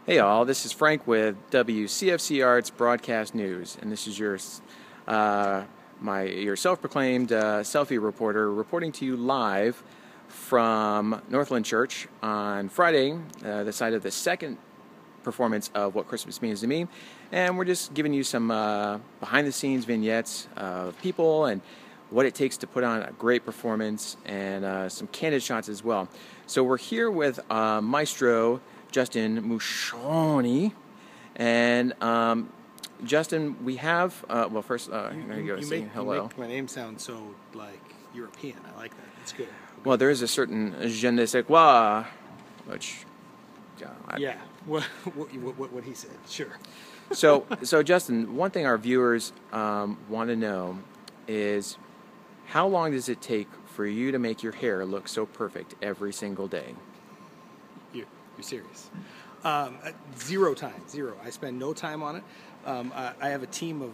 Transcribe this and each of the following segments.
Hey all, this is Frank with WCFC Arts Broadcast News, and this is your self-proclaimed selfie reporter reporting to you live from Northland Church on Friday, the site of the second performance of What Christmas Means to Me, and we're just giving you some behind-the-scenes vignettes of people and what it takes to put on a great performance, and some candid shots as well. So we're here with Maestro Justin Mushoni, and Justin, we have well, first there you go. You make my name sound so like European. I like that. It's good. Well, there is a certain je ne sais quoi, which what he said. Sure. So Justin, one thing our viewers want to know is how long does it take for you to make your hair look so perfect every single day? You're serious. Zero time. Zero. I spend no time on it. I have a team of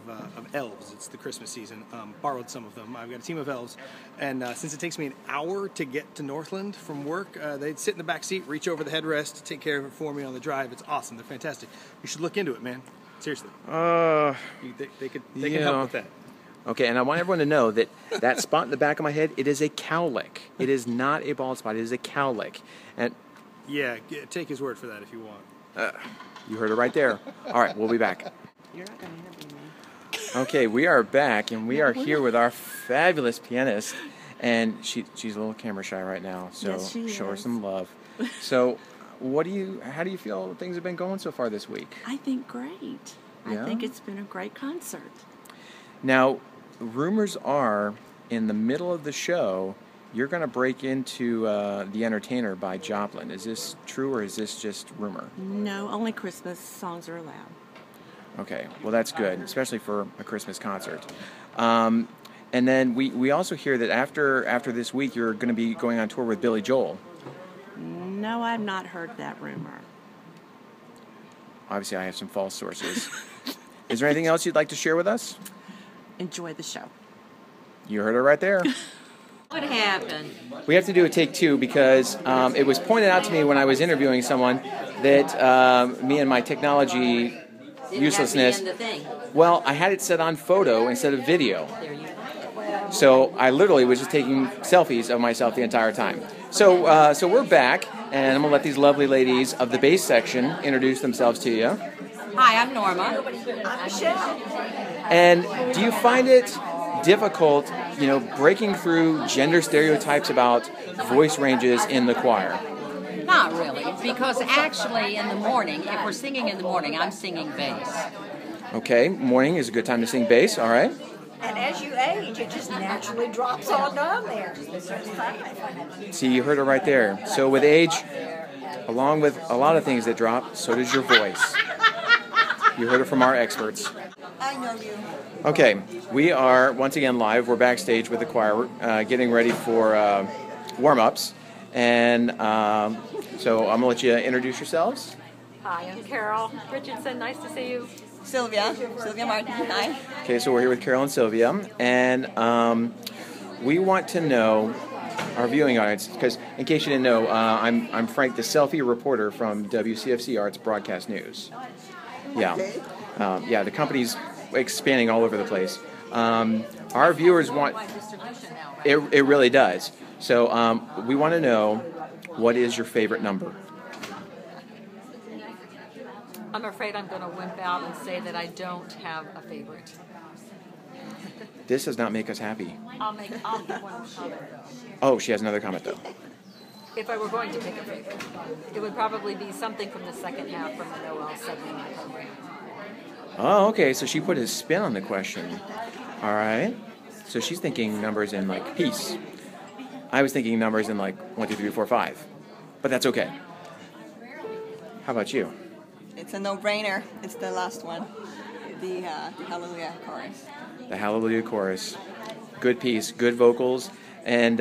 elves. It's the Christmas season. Borrowed some of them. I've got a team of elves, and since it takes me an hour to get to Northland from work, they'd sit in the back seat, reach over the headrest, take care of it for me on the drive. It's awesome. They're fantastic. You should look into it, man. Seriously. They can help with that. Okay, and I want everyone to know that that spot in the back of my head, it is a cowlick. It is not a bald spot. It is a cowlick. And yeah, take his word for that if you want. You heard it right there. All right, we'll be back. You're not going to interview me. Okay, we are back, and we are here with our fabulous pianist. And she's a little camera shy right now, so yes, show her some love. So, how do you feel things have been going so far this week? I think great. Yeah? I think it's been a great concert. Now, rumors are in the middle of the show you're going to break into The Entertainer by Joplin. Is this true, or is this just rumor? No, only Christmas songs are allowed. Okay, well that's good, especially for a Christmas concert. And then we also hear that after this week you're going to be going on tour with Billy Joel. No, I've not heard that rumor. Obviously I have some false sources. Is there anything else you'd like to share with us? Enjoy the show. You heard it right there. What happened? We have to do a take two because it was pointed out to me when I was interviewing someone that me and my technology uselessness. Well, I had it set on photo instead of video. There you go. So I literally was just taking selfies of myself the entire time. So we're back, and I'm going to let these lovely ladies of the bass section introduce themselves to you. Hi, I'm Norma. I'm Michelle. And do you find it difficult, breaking through gender stereotypes about voice ranges in the choir? Not really, because actually in the morning, if we're singing in the morning, I'm singing bass. Okay, morning is a good time to sing bass, all right. And as you age, it just naturally drops on down there. See, you heard it right there. So with age, along with a lot of things that drop, so does your voice. You heard it from our experts. I know you. Okay, we are once again live. We're backstage with the choir, getting ready for warm-ups. And so I'm going to let you introduce yourselves. Hi, I'm Carol Richardson. Nice to see you. Sylvia Martin. Hi. Okay, so we're here with Carol and Sylvia. And we want to know, our viewing audience, because in case you didn't know, I'm Frank, the selfie reporter from WCFC Arts Broadcast News. Yeah. The company's expanding all over the place. Our viewers want... It really does. So we want to know, what is your favorite number? I'm afraid I'm going to wimp out and say that I don't have a favorite. This does not make us happy. I'll give one comment. Oh, she has another comment, though. If I were going to pick a favorite, it would probably be something from the second half from the Noel segment program. Oh, okay, so she put a spin on the question. All right. So she's thinking numbers in, like, peace. I was thinking numbers in, like, 1, 2, 3, 4, 5. But that's okay. How about you? It's a no-brainer. It's the last one. The Hallelujah chorus. The Hallelujah chorus. Good piece, good vocals. And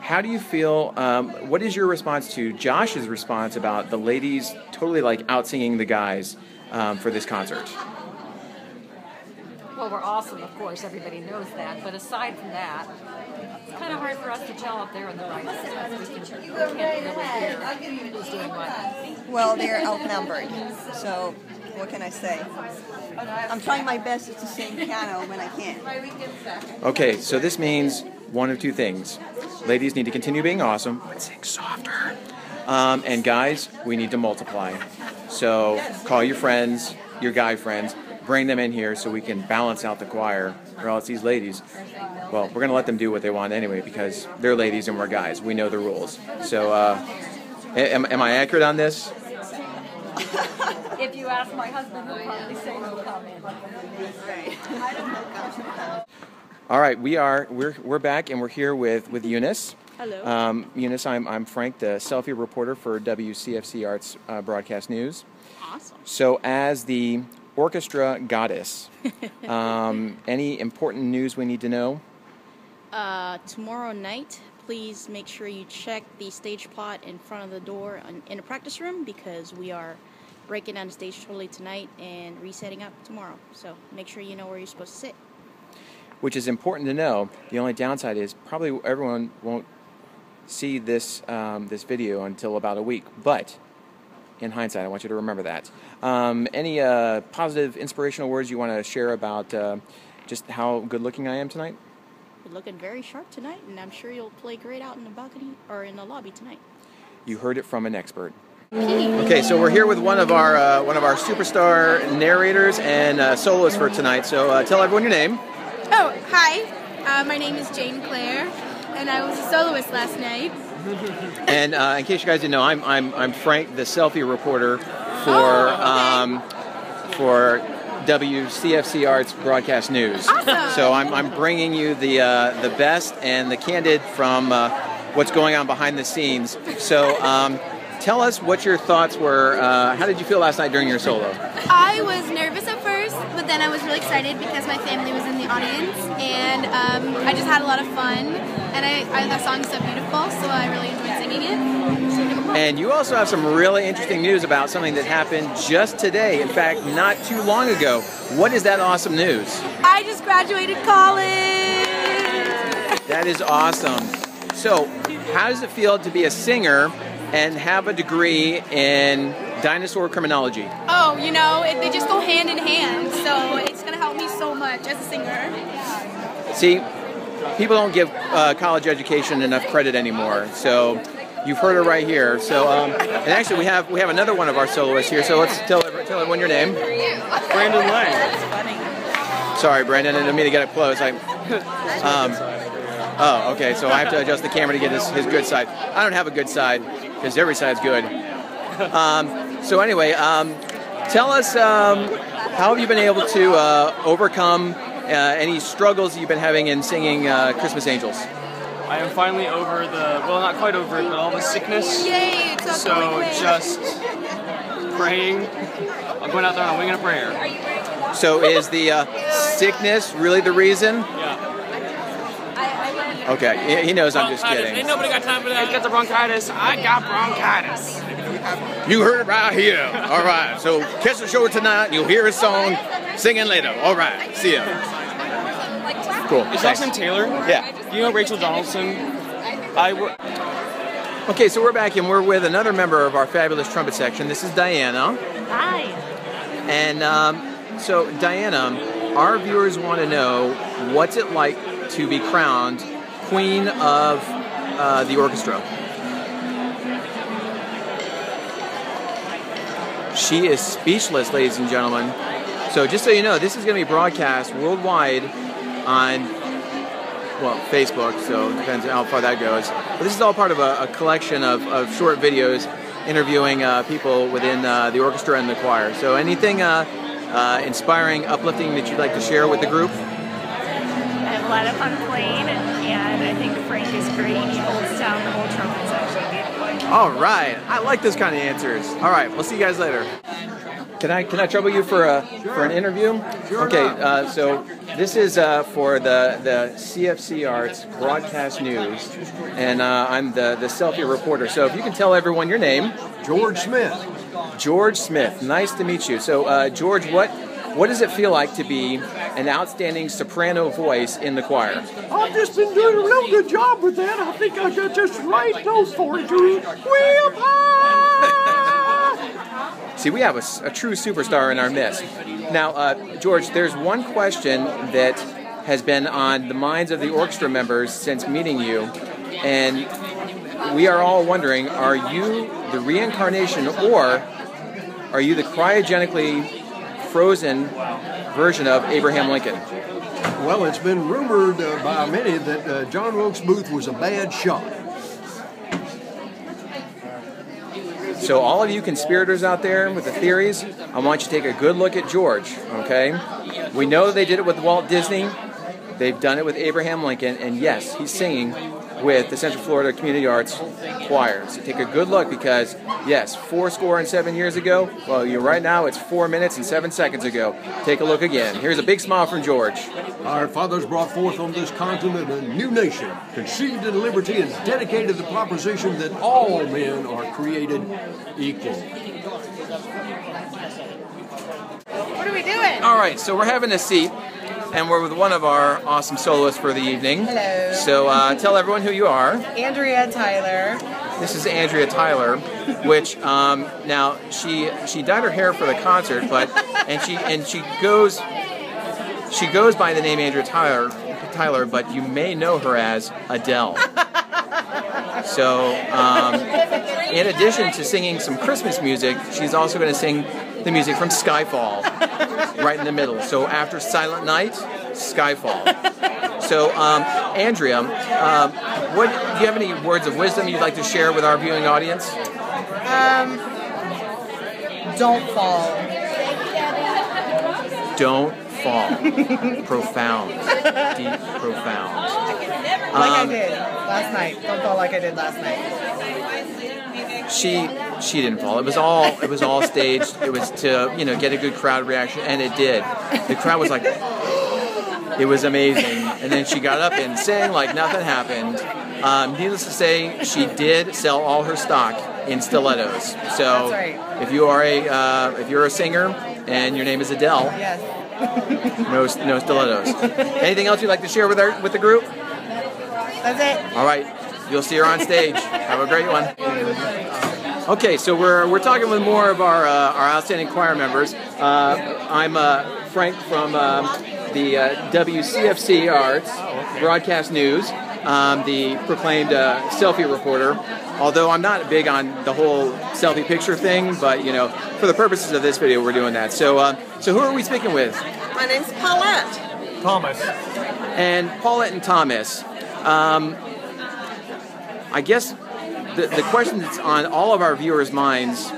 how do you feel, what is your response to Josh's response about the ladies totally, like, out-singing the guys for this concert? Well, we're awesome, of course. Everybody knows that. But aside from that, it's kind of hard for us to tell up there in the right. We can't really hear who's doing what. Well, they're outnumbered. So, what can I say? I'm trying my best to sing piano when I can. Okay, so this means one of two things. Ladies need to continue being awesome, but sing softer. And guys, we need to multiply. So call your friends, your guy friends, bring them in here so we can balance out the choir, or else these ladies, well, we're going to let them do what they want anyway because they're ladies and we're guys. We know the rules. So am I accurate on this? If you ask my husband, he'll probably say no comment. All right, we're back and we're here with Eunice. Hello. Eunice, I'm Frank, the selfie reporter for WCFC Arts Broadcast News. Awesome. So as the orchestra goddess, any important news we need to know? Tomorrow night, please make sure you check the stage plot in front of the door in the practice room because we are breaking down the stage totally tonight and resetting up tomorrow. So make sure you know where you're supposed to sit. Which is important to know. The only downside is probably everyone won't see this this video until about a week. But in hindsight, I want you to remember that. Any positive, inspirational words you want to share about just how good-looking I am tonight? You're looking very sharp tonight, and I'm sure you'll play great out in the balcony or in the lobby tonight. You heard it from an expert. Okay, so we're here with one of our superstar narrators and soloists for tonight. So tell everyone your name. Oh, hi. My name is Jane Claire, and I was a soloist last night. And in case you guys didn't know, I'm Frank, the selfie reporter for WCFC Arts Broadcast News. Awesome. So I'm bringing you the best and the candid from what's going on behind the scenes. So tell us what your thoughts were. How did you feel last night during your solo? I was nervous at first, but then I was really excited because my family was in the audience, and I just had a lot of fun. And that song's so beautiful, so I really enjoyed singing it. And you also have some really interesting news about something that happened just today. In fact, not too long ago. What is that awesome news? I just graduated college. That is awesome. So, how does it feel to be a singer and have a degree in dinosaur criminology? Oh, you know, they just go hand in hand, so it's going to help me so much as a singer. See, people don't give college education enough credit anymore, so you've heard it right here. So, and actually, we have another one of our soloists here. So let's tell everyone your name. Brandon Lang. Sorry, Brandon, I didn't mean to get up close. Oh, okay. So I have to adjust the camera to get his good side. I don't have a good side because every side's good. So anyway, tell us how have you been able to overcome any struggles you've been having in singing Christmas Angels? I am finally over not quite over it, but all the sickness. Yay, it's So just praying. I'm going out there and I'm winging a prayer. So is the sickness really the reason? Yeah. Okay, he knows I'm just kidding. Ain't nobody got time for that. I got the bronchitis. I got bronchitis. You heard it right here. All right, so catch the show tonight. You'll hear a song, singing later. All right, see ya. Cool. Is Thanks. Austin Taylor? Yeah. You know Rachel Donaldson? Okay, so we're back and we're with another member of our fabulous trumpet section. This is Diana. Hi. And so, Diana, our viewers want to know what's it like to be crowned Queen of the Orchestra. She is speechless, ladies and gentlemen. So just so you know, this is going to be broadcast worldwide on, well, Facebook, so it depends on how far that goes. But this is all part of a collection of short videos interviewing people within the orchestra and the choir. So anything inspiring, uplifting that you'd like to share with the group? I have a lot of fun playing, and I think Frank is great. He holds down the whole trumpet section beautifully. All right, I like those kind of answers. All right, we'll see you guys later. Can I trouble you for an interview? Sure. Okay, so this is for the CFC Arts Broadcast News, and I'm the selfie reporter. So if you can tell everyone your name. George Smith. George Smith. Nice to meet you. So George, what does it feel like to be an outstanding soprano voice in the choir? I've just been doing a real good job with that. I think I got just right note for it, Drew. Way up high! See, we have a true superstar in our midst. Now, George, there's one question that has been on the minds of the orchestra members since meeting you, and we are all wondering, are you the reincarnation or are you the cryogenically frozen version of Abraham Lincoln? Well, it's been rumored by many that John Wilkes Booth was a bad shot. So all of you conspirators out there with the theories, I want you to take a good look at George, okay? We know they did it with Walt Disney. They've done it with Abraham Lincoln, and yes, he's singing with the Central Florida Community Arts Choir. So take a good look because, yes, 7 years ago, well, right now it's 4 minutes and 7 seconds ago. Take a look again. Here's a big smile from George. Our fathers brought forth on this continent a new nation, conceived in liberty and dedicated to the proposition that all men are created equal. What are we doing? All right, so we're having a seat, and we're with one of our awesome soloists for the evening. Hello. So tell everyone who you are. Andrea Tyler. This is Andrea Tyler, which now she dyed her hair for the concert, and she goes by the name Andrea Tyler, but you may know her as Adele. So in addition to singing some Christmas music, she's also going to sing the music from Skyfall, right in the middle. So after Silent Night, Skyfall. So Andrea, do you have any words of wisdom you'd like to share with our viewing audience? Don't fall. Don't fall. Profound. Deep, profound. Like I did last night. Don't fall like I did last night. She didn't fall. It was all staged. It was to get a good crowd reaction, and it did. The crowd was like, it was amazing. And then she got up and sang like nothing happened. Needless to say, she did sell all her stock in stilettos. So that's right. if you're a singer and your name is Adele, yes. no stilettos. Anything else you'd like to share with the group? That's it. All right. You'll see her on stage. Have a great one. Okay, so we're talking with more of our outstanding choir members. I'm Frank from the WCFC Arts Broadcast News, the proclaimed selfie reporter. Although I'm not big on the whole selfie picture thing, but for the purposes of this video, we're doing that. So who are we speaking with? My name's Paulette. Thomas. And Paulette and Thomas. I guess the question that's on all of our viewers' minds,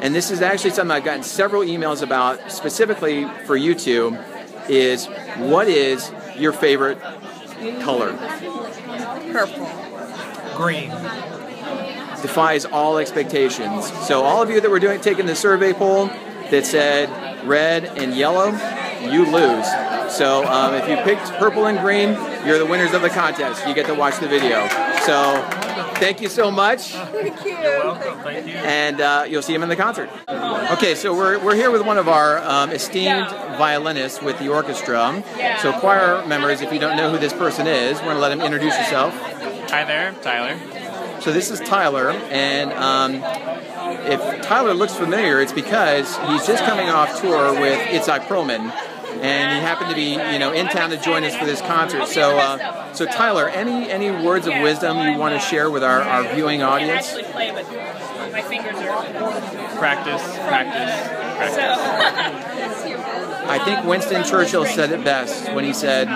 and this is actually something I've gotten several emails about specifically for you two, is what is your favorite color? Purple. Green. Defies all expectations. So all of you that were taking the survey poll that said red and yellow, you lose. So if you picked purple and green, you're the winners of the contest. You get to watch the video. So thank you so much. Thank you. You're welcome. Thank you. And you'll see him in the concert. Okay, so we're here with one of our esteemed violinists with the orchestra. So choir members, if you don't know who this person is, we're going to let him introduce yourself. Hi there, Tyler. So this is Tyler, and if Tyler looks familiar, it's because he's just coming off tour with Itzhak Perlman, and he happened to be in town to join us for this concert. So Tyler, any words of wisdom you want to share with our viewing audience? Practice. I think Winston Churchill said it best when he said,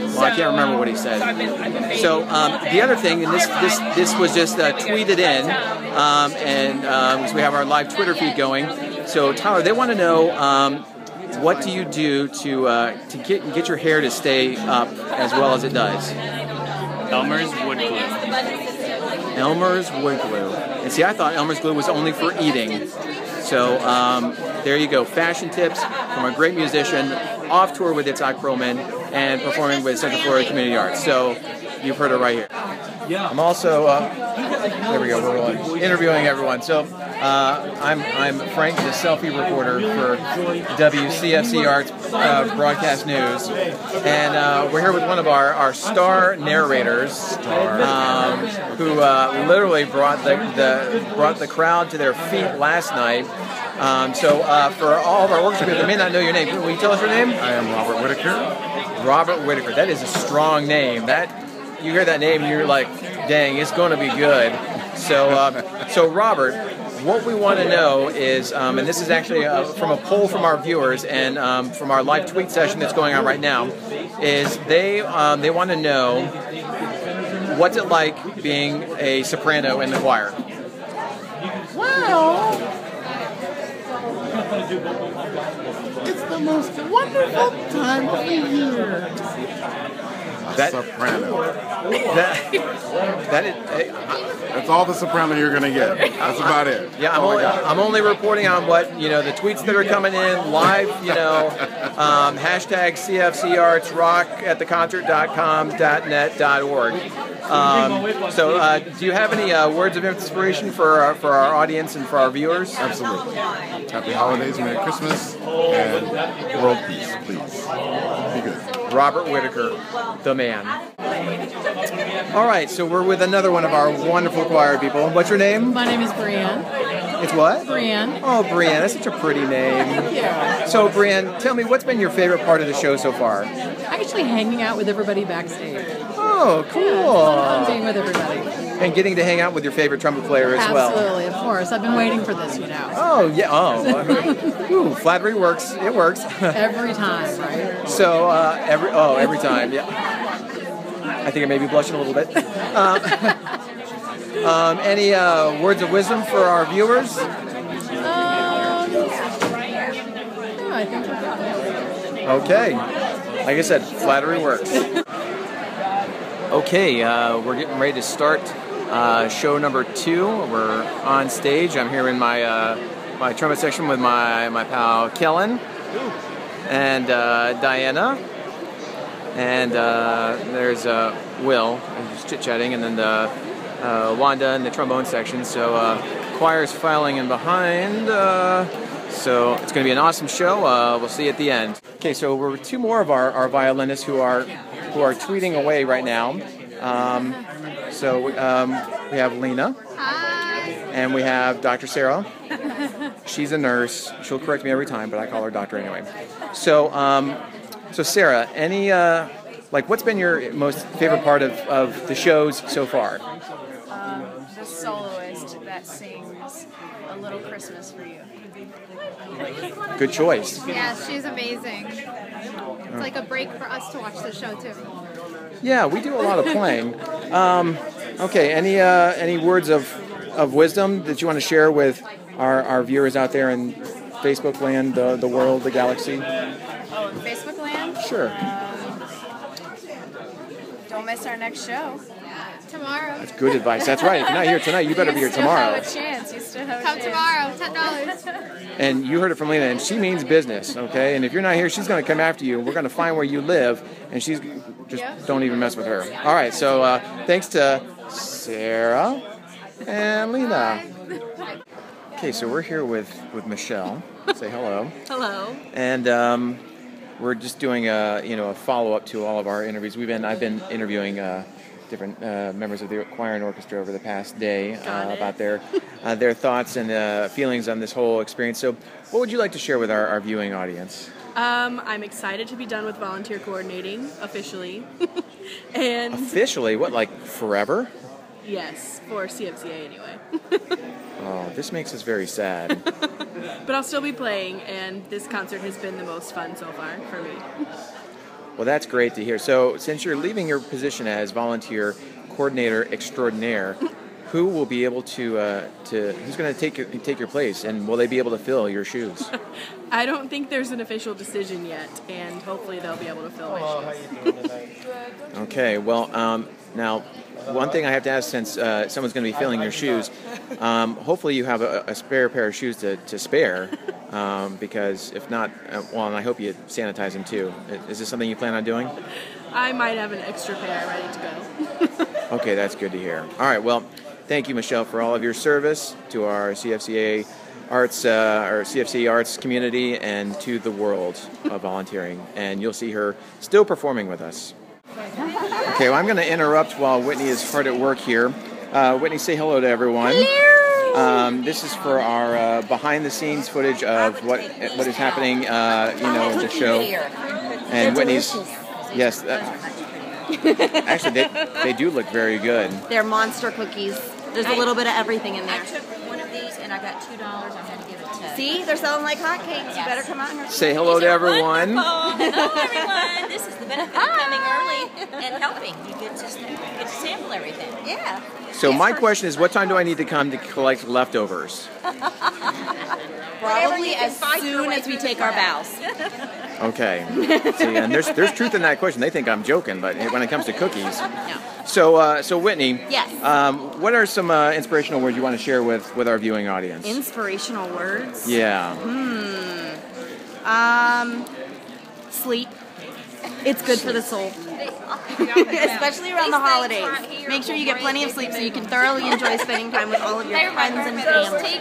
well, I can't remember what he said. So the other thing, and this was just tweeted in, and because we have our live Twitter feed going. So Tyler, they want to know what do you do to get your hair to stay up as well as it does? Elmer's wood glue. Elmer's wood glue. And see, I thought Elmer's glue was only for eating. So there you go, fashion tips from a great musician, off tour with Itzhak Perlman, and performing with Central Florida Community Arts. So you've heard it right here. Yeah. I'm also, there we go, we're rolling, interviewing everyone. So I'm Frank, the selfie reporter for WCFC Arts Broadcast News, and we're here with one of our star narrators, who literally brought the crowd to their feet last night. So for all of our orchestra people that may not know your name, will you tell us your name? I am Robert Whitaker. Robert Whitaker. That is a strong name. That you hear that name, and you're like, dang, it's going to be good. So Robert, what we want to know is, and this is actually from a poll from our viewers and from our live tweet session that's going on right now, is they want to know what's it like being a soprano in the choir. Well, it's the most wonderful time of the year. Soprano. That's all the soprano you're going to get. That's about it. Yeah, I'm only reporting on what, the tweets that are coming in live, hashtag CFC Arts, rock at theconcert.com.net.org. So do you have any words of inspiration for our audience and for our viewers? Absolutely. Happy holidays, Merry Christmas, and world peace, please. Be good. Robert Whitaker, the man. All right, so we're with another one of our wonderful choir people. What's your name? My name is Brienne. It's what? Brienne. Oh, Brienne, that's such a pretty name. Thank you. So, Brienne, tell me, what's been your favorite part of the show so far? Actually hanging out with everybody backstage. Oh, cool. Yeah, it's fun being with everybody. And getting to hang out with your favorite trumpet player as well. Absolutely, of course. I've been waiting for this, Oh, yeah. Oh, ooh, flattery works. It works. Every time, right? So, every time, yeah. I think I may be blushing a little bit. Any words of wisdom for our viewers? No, I think we're good. Okay. Like I said, flattery works. Okay, we're getting ready to start show number 2. We're on stage. I'm here in my my trumpet section with my pal Kellen and Diana. And there's Will, just chit-chatting, and then Wanda in the trombone section. So choir's filing in behind. So it's going to be an awesome show. We'll see you at the end. Okay, so we're with 2 more of our violinists who are tweeting away right now. So we have Lena. Hi. And we have Dr. Sarah. She's a nurse. She'll correct me every time, but I call her doctor anyway. So Sarah, any what's been your most favorite part of the shows so far? The soloist that sings "A Little Christmas for You." Good choice. Yeah, she's amazing. It's like a break for us to watch the show too. Yeah, we do a lot of playing. Okay, any words of wisdom that you want to share with our viewers out there in Facebook land, the world, the galaxy? Oh, Facebook land? Sure. Don't miss our next show. Tomorrow. That's good advice. That's right. If you're not here tonight, you better be here tomorrow. You still have a chance. You still have a Come chance. tomorrow, $10. And you heard it from Lena, and she means business, okay? And if you're not here, she's going to come after you, and we're going to find where you live, and she's just don't even mess with her. All right, so thanks to Sarah and Lena. Okay, so we're here with Michelle. Say hello. Hello. And we're just doing a follow-up to all of our interviews. I've been interviewing different members of the choir and orchestra over the past day about their thoughts and feelings on this whole experience. So what would you like to share with our viewing audience? I'm excited to be done with volunteer coordinating officially. And officially? What, like forever? Yes, for CFCA anyway. Oh, this makes us very sad. But I'll still be playing, and this concert has been the most fun so far for me. Well, that's great to hear. So, since you're leaving your position as volunteer coordinator extraordinaire, who will be able to who's going to take your place, and will they be able to fill your shoes? I don't think there's an official decision yet, and hopefully they'll be able to fill my shoes. Okay. Well, now one thing I have to ask, since someone's going to be filling your shoes, hopefully you have a spare pair of shoes to spare, because if not, well, and I hope you sanitize them too. Is this something you plan on doing? I might have an extra pair ready to go. Okay, that's good to hear. All right, well, Thank you, Michelle, for all of your service to our CFCA Arts, or CFC Arts community, and to the world of volunteering. And you'll see her still performing with us. Okay, well, I'm going to interrupt while Whitney is hard at work here. Whitney, say hello to everyone. Hello! This is for our behind-the-scenes footage of what is happening, in the show. And Whitney's, yes, actually, they do look very good. They're monster cookies. There's a little bit of everything in there. I took one of these and I got $2. I'm going to give it to. See, they're selling like hotcakes. You better come out and say hello to everyone. Hello, everyone. This is the benefit of coming early and helping. You get to sample everything. Yeah. So my question is, what time do I need to come to collect leftovers? Probably as soon as we take our bows. Okay. See, and there's truth in that question. They think I'm joking, but when it comes to cookies. No. So Whitney. Yes. What are some inspirational words you want to share with our viewing audience? Inspirational words? Yeah. Sleep. It's good for the soul. Especially around the holidays. Make sure you get plenty of sleep so you can thoroughly enjoy spending time with all of your friends and family.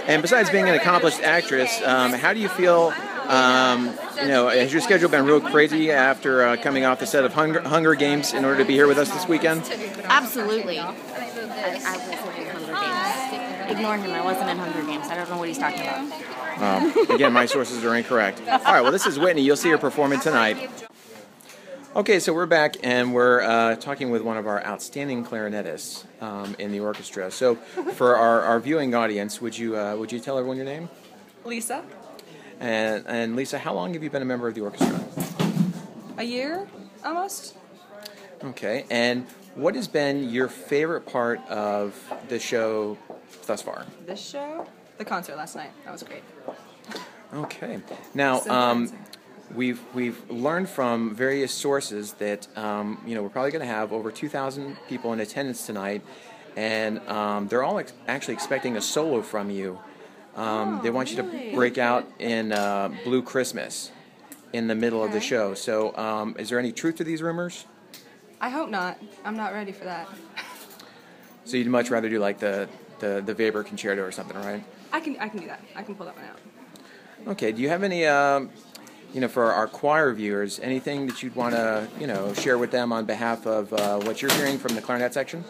And besides being an accomplished actress, how do you feel, has your schedule been real crazy after coming off the set of Hunger Games in order to be here with us this weekend? Absolutely. I was in Hunger Games. Ignore him, I wasn't in Hunger Games. I don't know what he's talking about. Again, my sources are incorrect. All right, well, this is Whitney. You'll see her performing tonight. Okay, so we're back, and we're talking with one of our outstanding clarinetists in the orchestra. So, for our viewing audience, would you tell everyone your name? Lisa. And Lisa, how long have you been a member of the orchestra? A year, almost. Okay, and what has been your favorite part of the show thus far? This show? The concert last night. That was great. Okay. Now, we've learned from various sources that we're probably going to have over 2,000 people in attendance tonight, and they're all actually expecting a solo from you. They want you to break out in Blue Christmas in the middle of the show. So, is there any truth to these rumors? I hope not. I'm not ready for that. So you'd much rather do like the Weber concerto or something, right? I can do that. I can pull that one out. Okay. Do you have any, for our choir viewers, anything that you'd want to, share with them on behalf of what you're hearing from the clarinet section?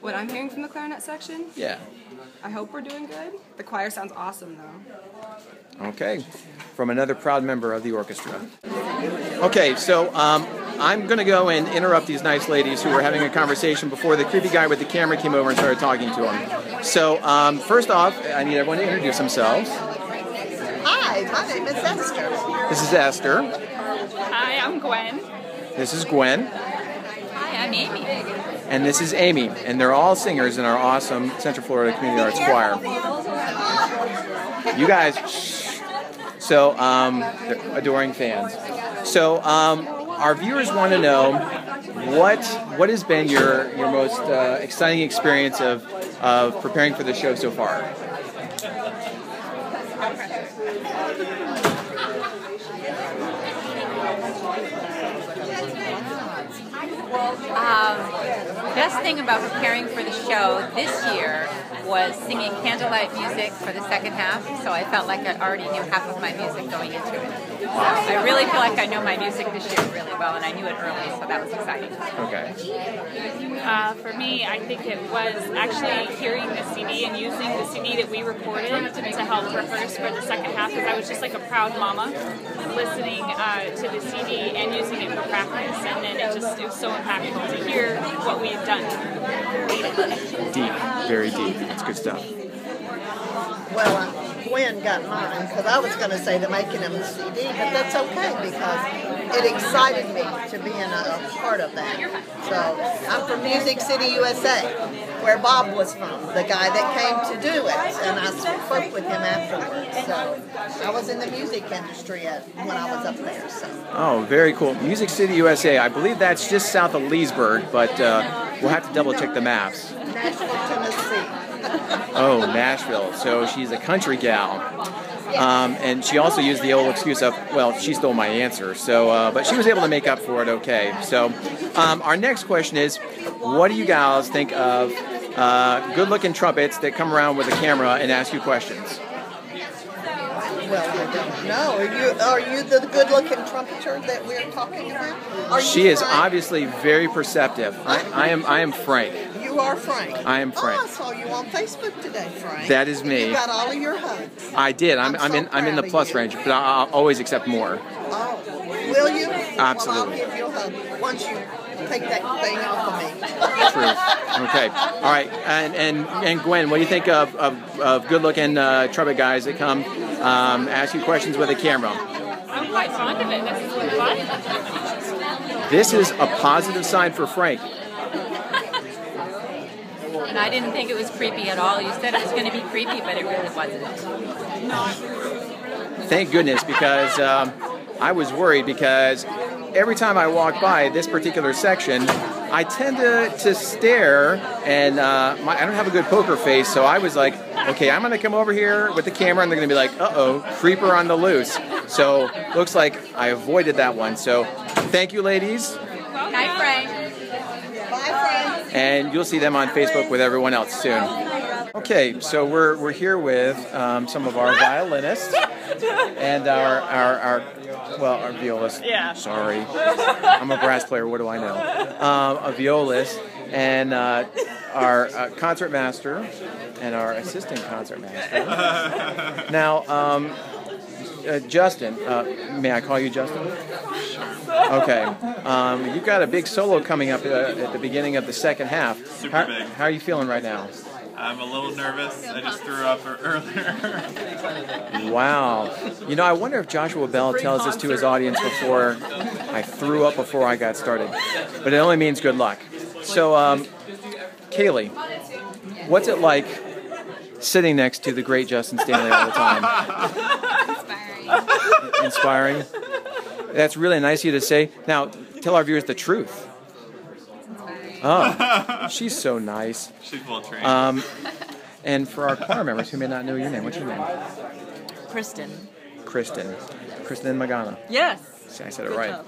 What I'm hearing from the clarinet section? Yeah. I hope we're doing good. The choir sounds awesome, though. Okay. From another proud member of the orchestra. Okay, so I'm going to go and interrupt these nice ladies who were having a conversation before the creepy guy with the camera came over and started talking to them. So, first off, I need everyone to introduce themselves. Hi, my name is Esther. This is Esther. Hi, I'm Gwen. This is Gwen. Hi, I'm Amy. And this is Amy. And they're all singers in our awesome Central Florida Community Arts Choir. You guys, so, they're adoring fans. So, our viewers want to know what has been your most exciting experience of preparing for the show so far? Best thing about preparing for the show this year was singing candlelight music for the second half, so I felt like I already knew half of my music going into it. So I really feel like I know my music this year really well, and I knew it early, so that was exciting. Okay. For me, I think it was actually hearing the CD and using the CD that we recorded to help rehearse for the second half, because I was just like a proud mama listening to the CD and using it for practice, and then it was so impactful to hear what we had done. Deep, very deep. It's good stuff. Well, Gwen got mine because I was going to say the making of the CD, but that's okay because it excited me to be in a part of that. So I'm from Music City, USA, where Bob was from, the guy that came to do it, and I spoke with him afterwards. So I was in the music industry when I was up there. So. Oh, very cool. Music City, USA. I believe that's just south of Leesburg, but we'll have to double check the maps. Nashville, Tennessee. Oh, Nashville. So she's a country gal. And she also used the old excuse of, well, she stole my answer. So, but she was able to make up for it okay. So our next question is, what do you gals think of good-looking trumpets that come around with a camera and ask you questions? Well, I don't know. Are you the good-looking trumpeter that we're talking about? Are She you is Frank? obviously very perceptive. I am Frank. You are Frank. I am Frank. Oh, I saw you on Facebook today, Frank. That is me. You got all of your hugs. I did. I'm in the proud of plus you. range, but I'll always accept more. Oh, will you? Absolutely. Well, I'll give you a hug once you take that thing off of me. True. Okay. All right. And Gwen, what do you think of good-looking trumpet guys that come ask you questions with a camera? I'm quite fond of it. This is really fun. This is a positive sign for Frank. And I didn't think it was creepy at all. You said it was going to be creepy, but it really wasn't. Thank goodness, because I was worried because every time I walk by this particular section, I tend to stare, and I don't have a good poker face, so I was like, okay, I'm going to come over here with the camera, and they're going to be like, uh-oh, creeper on the loose. So looks like I avoided that one. So thank you, ladies. Hi, Frank. Bye, Frank. And you'll see them on Facebook with everyone else soon. Okay, so we're here with some of our violinists and our violist. Yeah. Sorry, I'm a brass player. What do I know? A violist and our concert master and our assistant concert master. Now, Justin, may I call you Justin? Okay. You've got a big solo coming up at the beginning of the second half. Super big. How are you feeling right now? I'm a little nervous. I just threw up earlier. Wow. You know, I wonder if Joshua Bell tells this to his audience before I threw up before I got started. But it only means good luck. So, Kaylee, what's it like sitting next to the great Justin Stanley all the time? Inspiring. That's really nice of you to say. Now, tell our viewers the truth. Oh, she's so nice. She's well trained. And for our choir members who may not know your name, what's your name? Kristen. Kristen Magana. Yes. See, I said it Good right.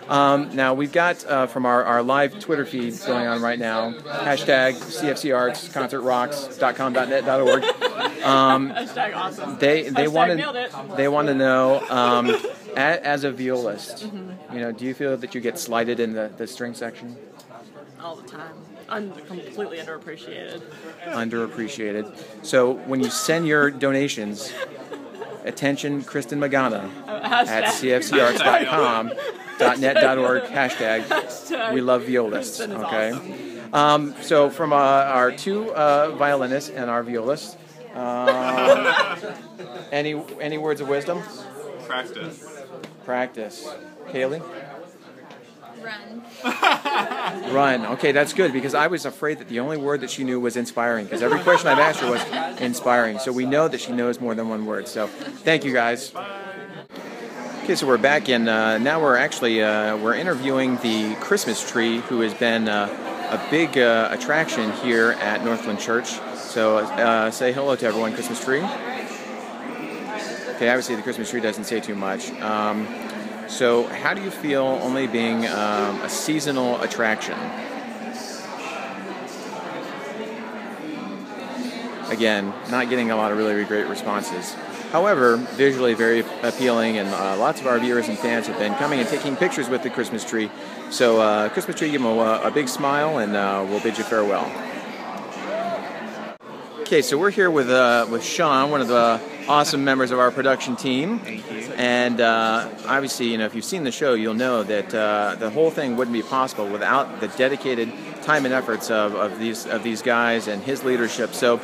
job. Now, we've got from our live Twitter feed going on right now, hashtag CFCArts, concertrocks.com.net.org. Hashtag awesome. They want to know, as a violist, you know, do you feel that you get slighted in the string section? All the time. Completely underappreciated. Underappreciated. So when you send your donations, attention Kristen Magana at cfcarts.com.net.org, hashtag we love violists. Okay. Awesome. So from our two violinists and our violists, any words of wisdom? Practice. Kaylee? Run. Okay, that's good, because I was afraid that the only word that she knew was inspiring, because every question I've asked her was inspiring. So we know that she knows more than one word. So thank you, guys. Okay, so we're back in. Now we're actually we're interviewing the Christmas tree, who has been a big attraction here at Northland Church. So say hello to everyone, Christmas tree. Okay, obviously the Christmas tree doesn't say too much. So how do you feel only being a seasonal attraction? Again, not getting a lot of really great responses. However, visually very appealing, and lots of our viewers and fans have been coming and taking pictures with the Christmas tree. So Christmas tree, give them a big smile, and we'll bid you farewell. Okay, so we're here with Sean, one of the awesome members of our production team. Thank you. And obviously, you know, if you've seen the show, you'll know that the whole thing wouldn't be possible without the dedicated time and efforts of these guys and his leadership. So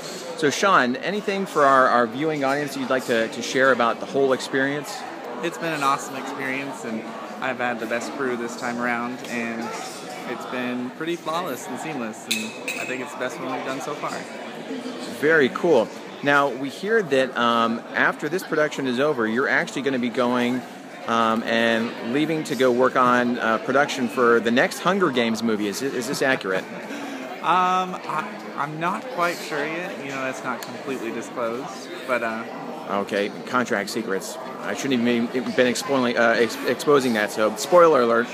Sean, anything for our viewing audience you'd like to share about the whole experience? It's been an awesome experience, and I've had the best crew this time around, and it's been pretty flawless and seamless, and I think it's the best one we've done so far. Very cool. Now, we hear that after this production is over, you're actually going to be going and leaving to go work on production for the next Hunger Games movie. Is this accurate? I'm not quite sure yet. You know, that's not completely disclosed, but Okay, contract secrets. I shouldn't even been exposing that. So, spoiler alert.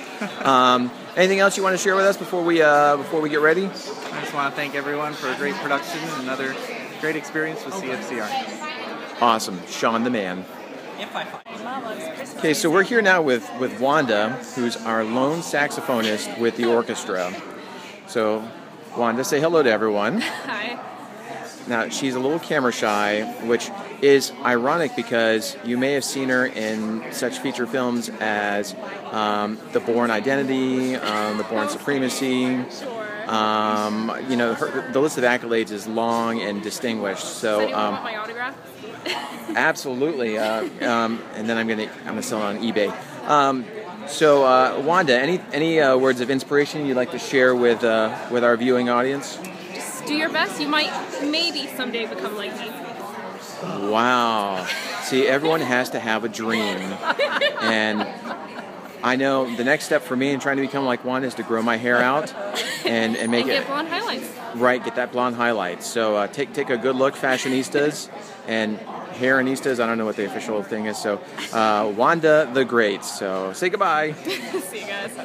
Anything else you want to share with us before we get ready? I just want to thank everyone for a great production and another great experience with CFCR. Awesome, Sean the man. Okay, so we're here now with Wanda, who's our lone saxophonist with the orchestra. So, Wanda, say hello to everyone. Hi. Now, she's a little camera shy, which is ironic because you may have seen her in such feature films as The Bourne Identity, The Bourne Supremacy. You know, the list of accolades is long and distinguished. So, Does anyone want my autograph? absolutely. And then I'm gonna sell it on eBay. So, Wanda, any words of inspiration you'd like to share with our viewing audience? Just do your best. You might maybe someday become like me. Wow. See, everyone has to have a dream. And I know the next step for me in trying to become like Wanda is to grow my hair out and make get blonde highlights. Right, get that blonde highlight. So take a good look, fashionistas and hairistas. I don't know what the official thing is. So Wanda the Great. So say goodbye. See you guys.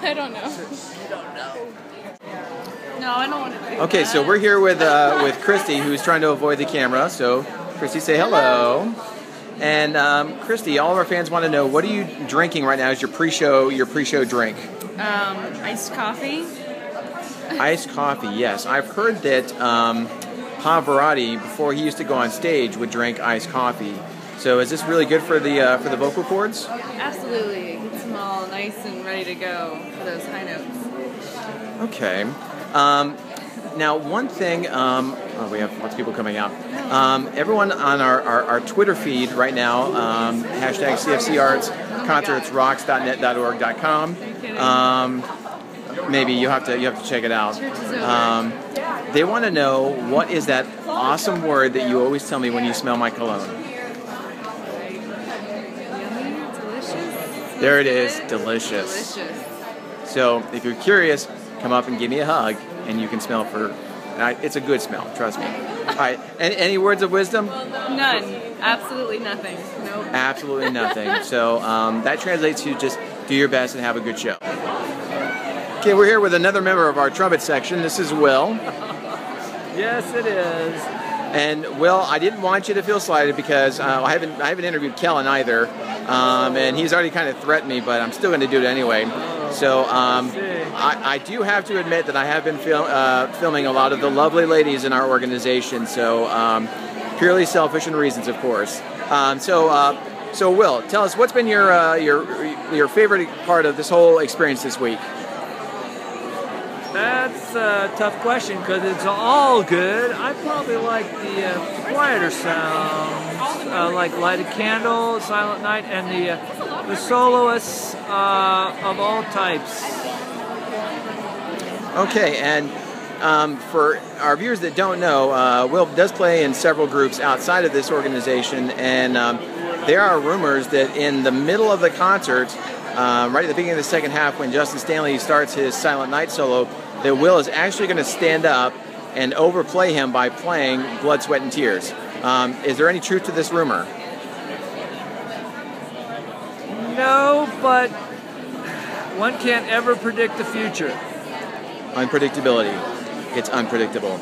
I don't know. You don't know. No, I don't want to do Okay, so we're here with Christy, who's trying to avoid the camera. So Christy, say hello. And Christy, all of our fans want to know, what are you drinking right now as your pre-show drink? Iced coffee. Iced coffee, yes. I've heard that Pavarotti, before he used to go on stage, would drink iced coffee. So is this really good for the vocal cords? Absolutely. It gets them all nice and ready to go for those high notes. Okay. Now, one thing, we have lots of people coming out. Everyone on our Twitter feed right now, hashtag CFCArts, concertsrocks.net.org.com. Maybe you have to check it out. They want to know, what is that awesome word that you always tell me when you smell my cologne? Yummy, delicious. There it is, delicious. So if you're curious, come up and give me a hug, and you can smell for. It's a good smell, trust me. All right, any words of wisdom? None. Absolutely nothing. Nope. Absolutely nothing. So that translates to just do your best and have a good show. Okay, we're here with another member of our trumpet section. This is Will. Yes, it is. And Will, I didn't want you to feel slighted because I haven't interviewed Kellen either, and he's already kind of threatened me, but I'm still going to do it anyway. So I do have to admit that I have been filming a lot of the lovely ladies in our organization. So purely selfish reasons, of course. So Will, tell us, what's been your favorite part of this whole experience this week? That's a tough question because it's all good. I probably like the quieter sounds, like Light a Candle, Silent Night, and the soloists of all types. Okay, and for our viewers that don't know, Will does play in several groups outside of this organization, and there are rumors that in the middle of the concert, right at the beginning of the second half, when Justin Stanley starts his Silent Night solo, that Will is actually going to stand up and overplay him by playing Blood, Sweat, and Tears. Is there any truth to this rumor? No, but one can't ever predict the future. Unpredictability. It's unpredictable.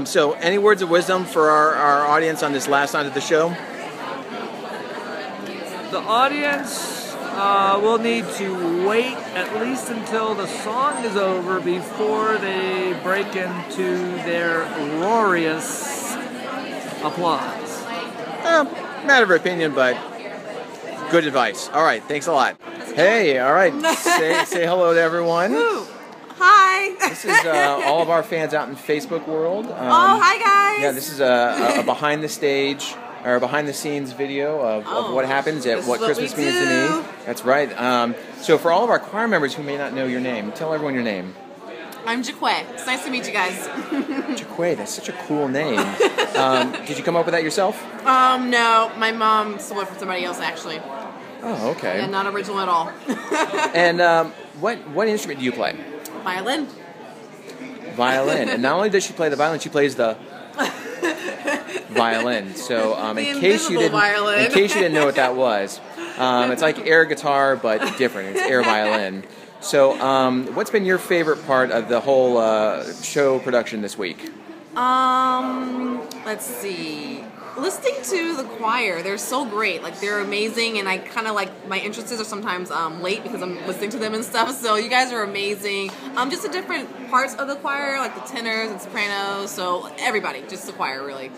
So any words of wisdom for our audience on this last night of the show? The audience will need to wait at least until the song is over before they break into their roarious applause. Matter of opinion, but good advice. All right, thanks a lot. Hey, all right, say hello to everyone. Hi. This is all of our fans out in Facebook world. Hi guys. Yeah, this is a behind the stage or behind the scenes video of what happens at What Christmas Means to Me. That's right. So for all of our choir members who may not know your name, tell everyone your name. I'm Jaquay. It's nice to meet you guys. Jaquay, that's such a cool name. Did you come up with that yourself? No, my mom stole it from somebody else actually. Oh, okay. Yeah, not original at all. And what instrument do you play? Violin. Violin. And not only does she play the violin, she plays the violin. So in case you didn't know what that was, it's like air guitar but different. It's air violin. So what's been your favorite part of the whole show production this week? Let's see. Listening to the choir, they're so great. Like, they're amazing, and I kind of like, my entrances are sometimes late because I'm listening to them and stuff. So you guys are amazing. Just the different parts of the choir, like the tenors and sopranos. So everybody, just the choir, really.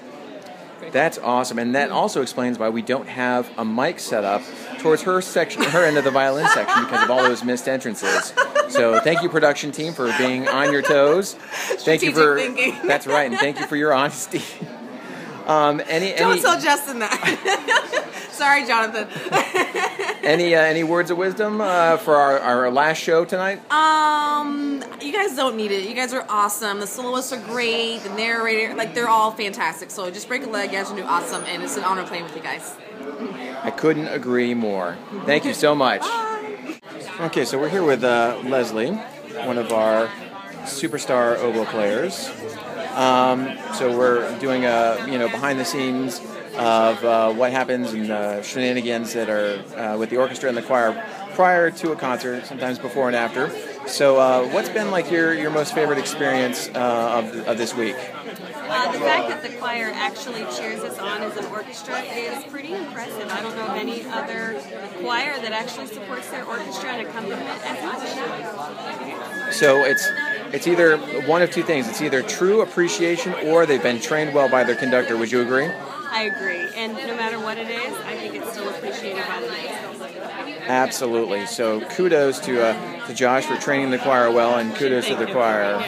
That's awesome, and that also explains why we don't have a mic set up towards her section, her end of the violin section, because of all those missed entrances. So thank you, production team, for being on your toes. Thank you for thinking. That's right, and thank you for your honesty. Don't tell Justin that. Sorry, Jonathan. Any words of wisdom for our last show tonight? You guys don't need it. You guys are awesome. The soloists are great. The narrator, like, they're all fantastic. So just break a leg, you guys are awesome, and it's an honor playing with you guys. I couldn't agree more. Thank you so much. Bye. Okay, so we're here with Leslie, one of our superstar oboe players. So we're doing a behind the scenes of what happens and shenanigans that are with the orchestra and the choir prior to a concert, sometimes before and after. So what's been like your most favorite experience of this week? The fact that the choir actually cheers us on as an orchestra is pretty impressive. I don't know of any other choir that actually supports their orchestra and accompaniment as much. So it's either one of two things. It's either true appreciation or they've been trained well by their conductor. Would you agree? I agree. And no matter what it is, I think it's still appreciated by the fans. Absolutely. So kudos to Josh for training the choir well, and kudos to the choir.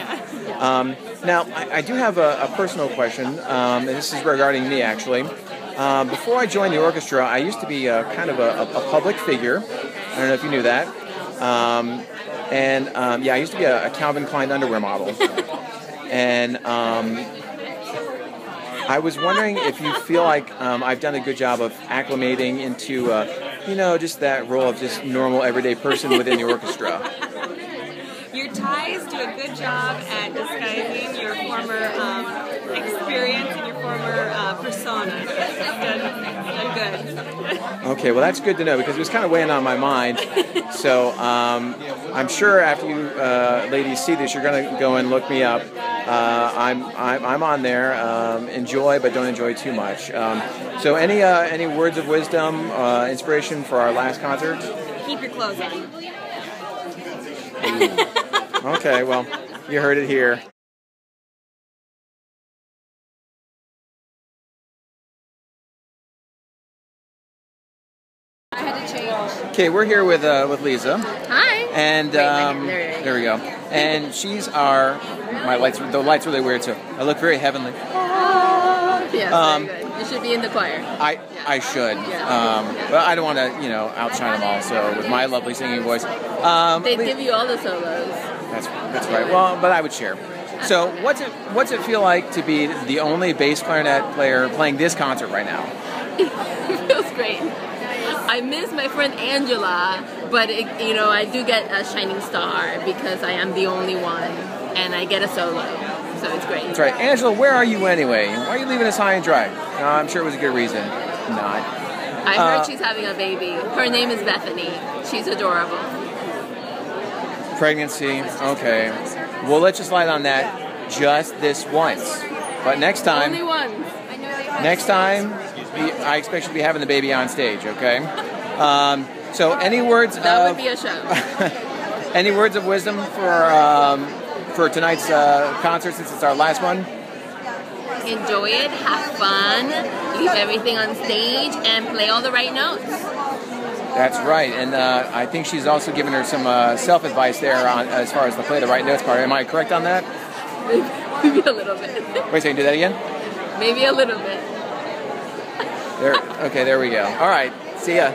Now, I do have a personal question, and this is regarding me, actually. Before I joined the orchestra, I used to be kind of a public figure. I don't know if you knew that. I used to be a Calvin Klein underwear model. And I was wondering if you feel like I've done a good job of acclimating into, just that role of just normal, everyday person within the orchestra. Your ties do a good job at disguising your former experience and your former persona. Done good. Okay, well that's good to know because it was kind of weighing on my mind. So I'm sure after you ladies see this, you're going to go and look me up. I'm on there. Enjoy, but don't enjoy too much. So any words of wisdom, inspiration for our last concert? Keep your clothes on. Okay, well, you heard it here. I had to change. Okay, we're here with Lisa. Hi. And there we go. And she's the lights really weird, so I look very heavenly. Yes, very good. You should be in the choir. I should. But I don't want to, outshine them all. So with my lovely singing voice, they give you all the solos. That's right. Well, but I would share. So what's it feel like to be the only bass clarinet player playing this concert right now? It feels great. I miss my friend Angela, but I do get a shining star because I am the only one, and I get a solo, so it's great. That's right. Angela, where are you anyway? Why are you leaving us high and dry? No, I'm sure it was a good reason. Not. I heard she's having a baby. Her name is Bethany. She's adorable. Pregnancy. Okay. Well, let's just slide on that just this once. But next time. Only once. Next time, I expect you to be having the baby on stage, okay? So any words that would be a show. Any words of wisdom for tonight's concert since it's our last one? Enjoy it, have fun, leave everything on stage, and play all the right notes. That's right, and I think she's also given her some self-advice there as far as the play the right notes part. Am I correct on that? Maybe a little bit. Wait a second, do that again? Maybe a little bit. There we go. All right, see ya.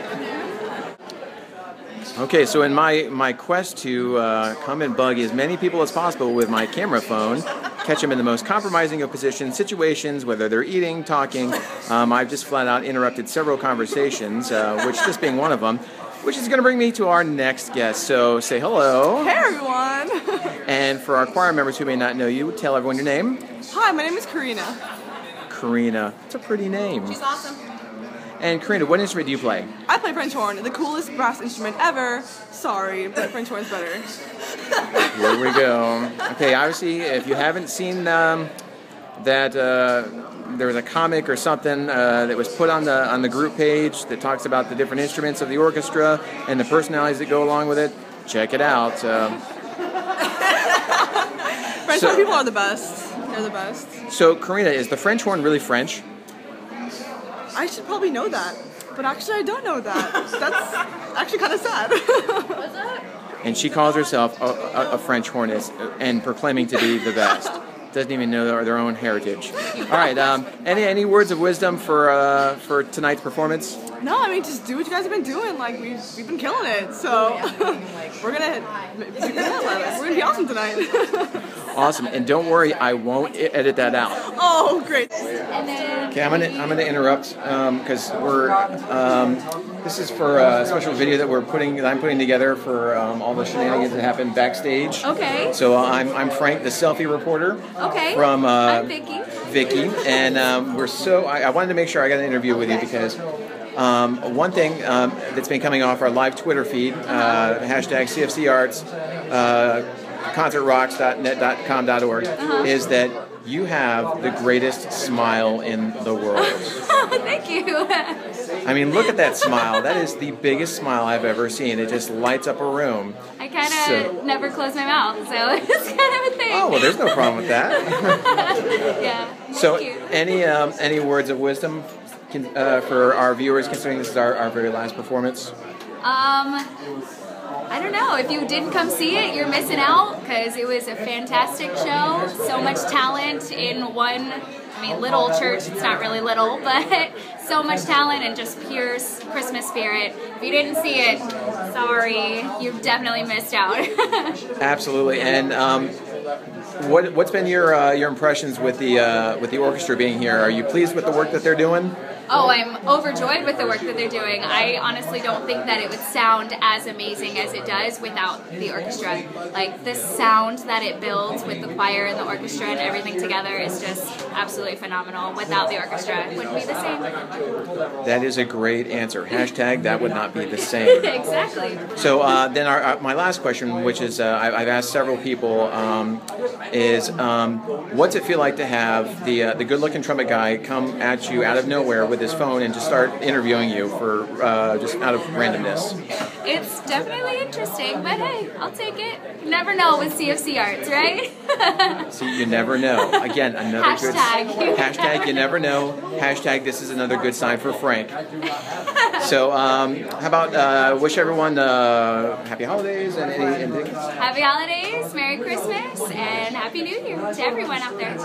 Okay, so in my quest to come and bug as many people as possible with my camera phone, catch them in the most compromising of positions, situations, whether they're eating, talking, I've just flat out interrupted several conversations, which this being one of them. which is going to bring me to our next guest. So say hello. Hey everyone! And for our choir members who may not know you, tell everyone your name. Hi, my name is Karina. Karina. It's a pretty name. She's awesome. And Karina, what instrument do you play? I play French horn, the coolest brass instrument ever. Sorry, but French horn's better. Here we go. Okay, obviously, if you haven't seen that there was a comic or something that was put on the group page that talks about the different instruments of the orchestra and the personalities that go along with it, check it out. French horn people are the best. They're the best. So, Karina, is the French horn really French? I should probably know that, but actually I don't know that. That's actually kind of sad. And she calls herself a French hornist and proclaiming to be the best. Doesn't even know their own heritage. All right, any words of wisdom for tonight's performance? No, I mean, just do what you guys have been doing. Like, we've been killing it, so we're gonna be awesome tonight. Awesome, and don't worry, I won't edit that out. Oh, great. Okay, I'm gonna interrupt because this is for a special video that I'm putting together for all the shenanigans that happen backstage. Okay. So I'm Frank, the selfie reporter. Okay. From I'm Vicky. Vicky, and I wanted to make sure I got an interview with you because one thing that's been coming off our live Twitter feed, hashtag CFC Arts, concertrocks.net.com.org, is that you have the greatest smile in the world. Thank you. I mean, look at that smile. That is the biggest smile I've ever seen. It just lights up a room. I kind of never close my mouth, so it's kind of a thing. Oh, well, there's no problem with that. Yeah. So, any words of wisdom for our viewers, considering this is our very last performance? I don't know. If you didn't come see it, you're missing out because it was a fantastic show. So much talent in one, little church. It's not really little, but so much talent and just pure Christmas spirit. If you didn't see it, sorry. You've definitely missed out. Absolutely. And what's been your impressions with the orchestra being here? Are you pleased with the work that they're doing? Oh, I'm overjoyed with the work that they're doing. I honestly don't think that it would sound as amazing as it does without the orchestra. Like, the sound that it builds with the choir and the orchestra and everything together is just absolutely phenomenal. Without the orchestra, it wouldn't be the same. That is a great answer. Hashtag that would not be the same. Exactly. So then my last question, which is I've asked several people, is what's it feel like to have the good-looking trumpet guy come at you out of nowhere with his phone and just start interviewing you for just out of randomness? It's definitely interesting, but hey, I'll take it. You never know with CFC Arts, right? See, you never know. Again, another Hashtag. good hashtag. You never know. Hashtag. This is another good sign for Frank. So, how about wish everyone happy holidays and anything? Happy holidays, Merry Christmas, and Happy New Year to everyone out there.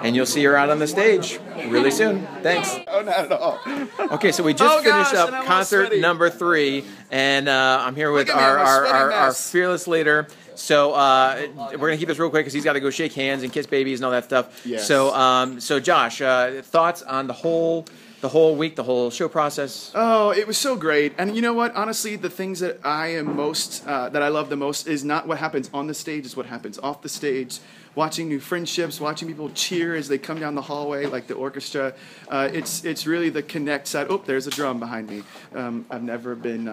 And you'll see her out on the stage really soon. Thanks. Oh, not at all. Okay, so we just finished up concert number 3, and I'm here with our fearless leader. So we're gonna keep this real quick because he's got to go shake hands and kiss babies and all that stuff. Yes. So Josh, thoughts on the whole week, the whole show process? Oh, it was so great. And you know what? Honestly, the things that I am that I love the most is not what happens on the stage, it's what happens off the stage. Watching new friendships, watching people cheer as they come down the hallway, like the orchestra. It's really the connect side. Oh, there's a drum behind me. I've never been,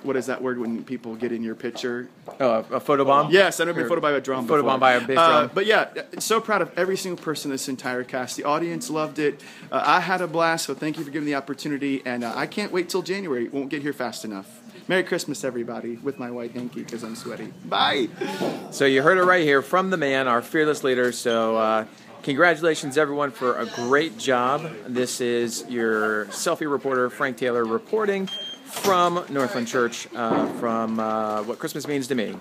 what is that word when people get in your picture? Oh, a photobomb? Yes, I've never been photobomb by a drum before. Photobomb by a bass drum. But yeah, so proud of every single person in this entire cast. The audience loved it. I had a blast, so thank you for giving the opportunity. And I can't wait till January. It won't get here fast enough. Merry Christmas, everybody, with my white hanky because I'm sweaty. Bye! So you heard it right here from the man, our fearless leader. So congratulations, everyone, for a great job. This is your selfie reporter, Frank Taylor, reporting from Northland Church from What Christmas Means to Me.